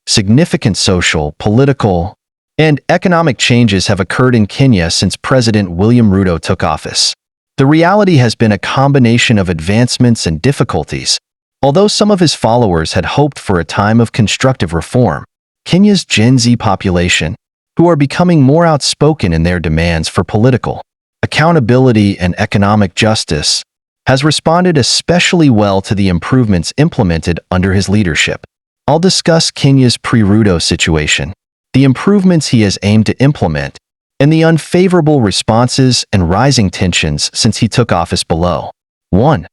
Significant social, political, and economic changes have occurred in Kenya since President William Ruto took office. The reality has been a combination of advancements and difficulties. Although some of his followers had hoped for a time of constructive reform, Kenya's Gen Z population, who are becoming more outspoken in their demands for political accountability and economic justice, has responded especially well to the improvements implemented under his leadership. I'll discuss Kenya's pre-Ruto situation, the improvements he has aimed to implement, and the unfavorable responses and rising tensions since he took office below. 1.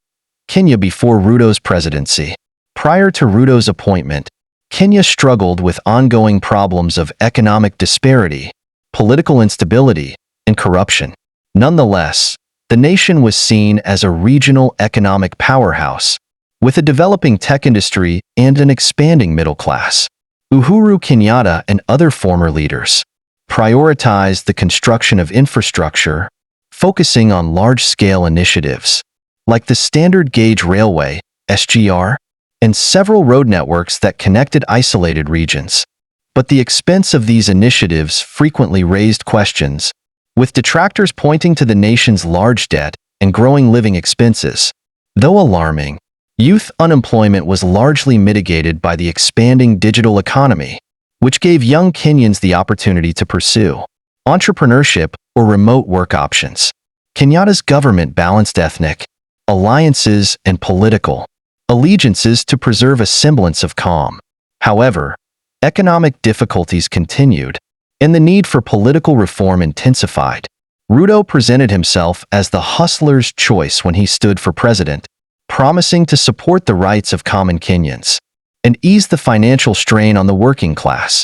Kenya before Ruto's presidency. Prior to Ruto's appointment, Kenya struggled with ongoing problems of economic disparity, political instability, and corruption. Nonetheless, the nation was seen as a regional economic powerhouse, with a developing tech industry and an expanding middle class. Uhuru Kenyatta and other former leaders prioritized the construction of infrastructure, focusing on large-scale initiatives like the Standard Gauge Railway, SGR, and several road networks that connected isolated regions. But the expense of these initiatives frequently raised questions, with detractors pointing to the nation's large debt and growing living expenses. Though alarming, youth unemployment was largely mitigated by the expanding digital economy, which gave young Kenyans the opportunity to pursue entrepreneurship or remote work options. Kenyatta's government balanced ethnic alliances and political allegiances to preserve a semblance of calm. However, economic difficulties continued, and the need for political reform intensified. Ruto presented himself as the hustler's choice when he stood for president, promising to support the rights of common Kenyans and ease the financial strain on the working class.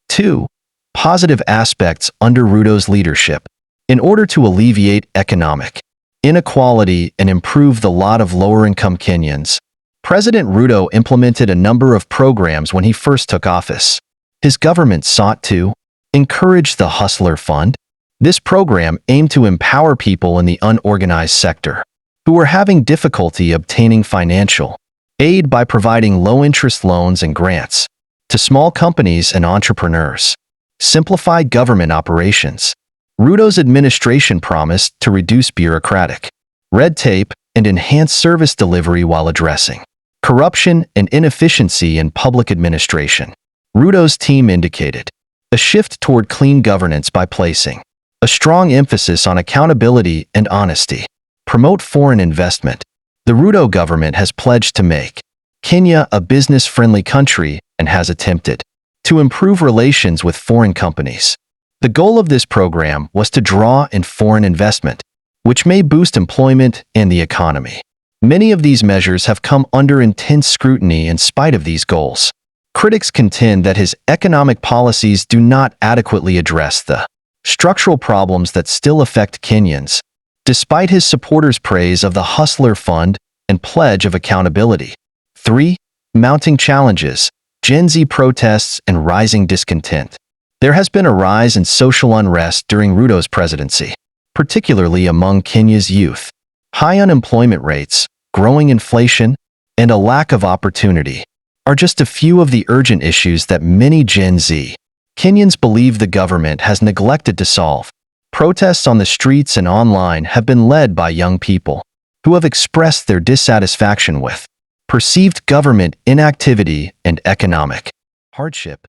2. Positive aspects under Ruto's leadership. In order to alleviate economic inequality and improve the lot of lower-income Kenyans, President Ruto implemented a number of programs when he first took office. His government sought to encourage the Hustler Fund. This program aimed to empower people in the unorganized sector who were having difficulty obtaining financial aid by providing low-interest loans and grants to small companies and entrepreneurs. Simplified government operations. Ruto's administration promised to reduce bureaucratic red tape and enhance service delivery while addressing corruption and inefficiency in public administration. Ruto's team indicated a shift toward clean governance by placing a strong emphasis on accountability and honesty. Promote foreign investment. The Ruto government has pledged to make Kenya a business-friendly country and has attempted to improve relations with foreign companies. The goal of this program was to draw in foreign investment, which may boost employment and the economy. Many of these measures have come under intense scrutiny in spite of these goals. Critics contend that his economic policies do not adequately address the structural problems that still affect Kenyans, despite his supporters' praise of the Hustler Fund and pledge of accountability. 3. Mounting challenges, Gen Z protests and rising discontent. There has been a rise in social unrest during Ruto's presidency, particularly among Kenya's youth. High unemployment rates, growing inflation, and a lack of opportunity are just a few of the urgent issues that many Gen Z Kenyans believe the government has neglected to solve. Protests on the streets and online have been led by young people who have expressed their dissatisfaction with perceived government inactivity and economic hardship.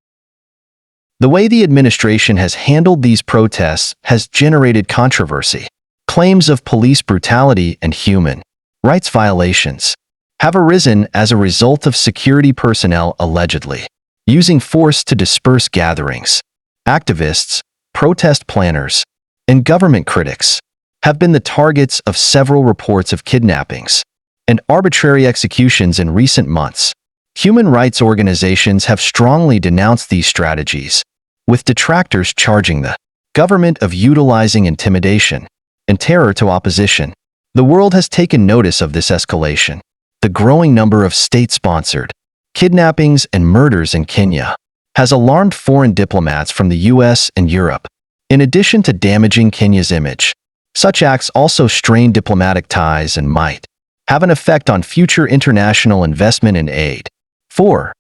The way the administration has handled these protests has generated controversy. Claims of police brutality and human rights violations have arisen as a result of security personnel allegedly using force to disperse gatherings. Activists, protest planners, and government critics have been the targets of several reports of kidnappings and arbitrary executions in recent months. Human rights organizations have strongly denounced these strategies, with detractors charging the government of utilizing intimidation and terror to opposition. The world has taken notice of this escalation. The growing number of state-sponsored kidnappings and murders in Kenya has alarmed foreign diplomats from the US and Europe. In addition to damaging Kenya's image, such acts also strain diplomatic ties and might have an effect on future international investment and aid. 4.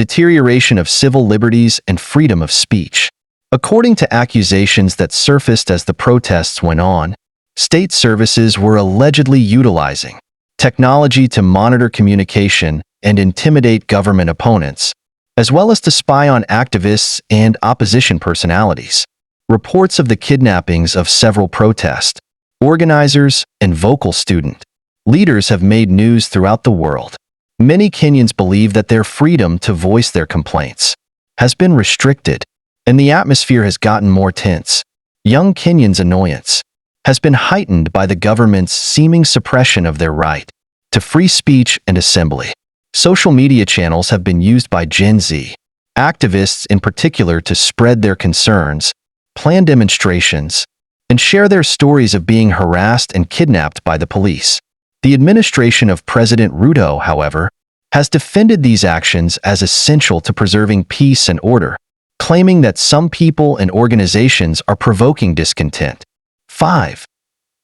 deterioration of civil liberties and freedom of speech. According to accusations that surfaced as the protests went on, state services were allegedly utilizing technology to monitor communication and intimidate government opponents, as well as to spy on activists and opposition personalities. Reports of the kidnappings of several protest organizers and vocal student leaders have made news throughout the world. Many Kenyans believe that their freedom to voice their complaints has been restricted, and the atmosphere has gotten more tense. Young Kenyans' annoyance has been heightened by the government's seeming suppression of their right to free speech and assembly. Social media channels have been used by Gen Z activists in particular to spread their concerns, plan demonstrations, and share their stories of being harassed and kidnapped by the police. The administration of President Ruto, however, has defended these actions as essential to preserving peace and order, claiming that some people and organizations are provoking discontent. 5.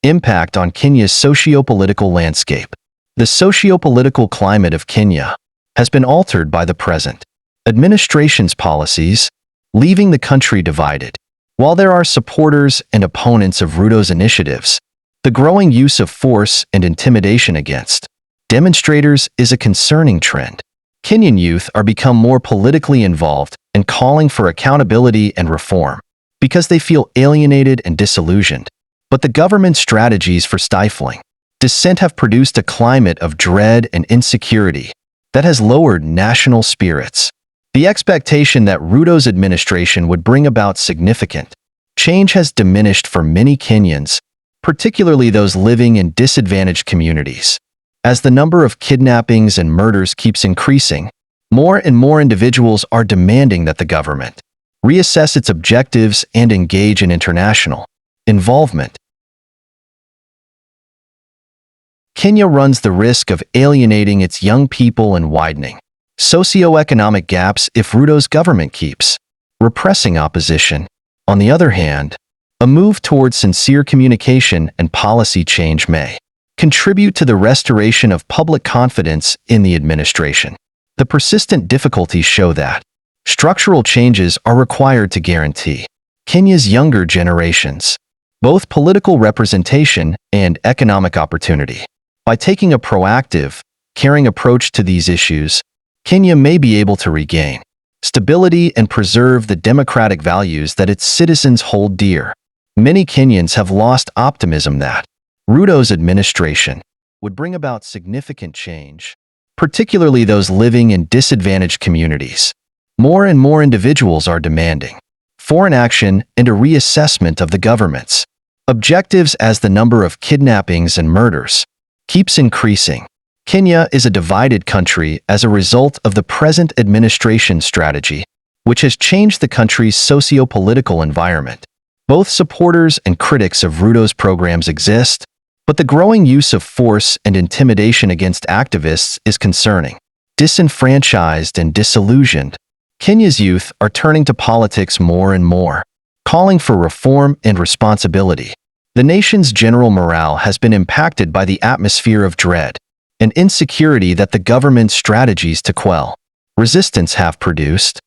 Impact on Kenya's sociopolitical landscape. The sociopolitical climate of Kenya has been altered by the present administration's policies, leaving the country divided. While there are supporters and opponents of Ruto's initiatives, the growing use of force and intimidation against demonstrators is a concerning trend. Kenyan youth are become more politically involved and calling for accountability and reform because they feel alienated and disillusioned. But the government's strategies for stifling dissent have produced a climate of dread and insecurity that has lowered national spirits. The expectation that Ruto's administration would bring about significant change has diminished for many Kenyans, particularly those living in disadvantaged communities. As the number of kidnappings and murders keeps increasing, more and more individuals are demanding that the government reassess its objectives and engage in international involvement. Kenya runs the risk of alienating its young people and widening socioeconomic gaps if Ruto's government keeps repressing opposition. On the other hand, a move towards sincere communication and policy change may contribute to the restoration of public confidence in the administration. The persistent difficulties show that structural changes are required to guarantee Kenya's younger generations both political representation and economic opportunity. By taking a proactive, caring approach to these issues, Kenya may be able to regain stability and preserve the democratic values that its citizens hold dear. Many Kenyans have lost optimism that Ruto's administration would bring about significant change, particularly those living in disadvantaged communities. More and more individuals are demanding foreign action and a reassessment of the government's objectives as the number of kidnappings and murders keeps increasing. Kenya is a divided country as a result of the present administration strategy, which has changed the country's socio-political environment. Both supporters and critics of Ruto's programs exist, but the growing use of force and intimidation against activists is concerning. Disenfranchised and disillusioned, Kenya's youth are turning to politics more and more, calling for reform and responsibility. The nation's general morale has been impacted by the atmosphere of dread and insecurity that the government's strategies to quell resistance have produced.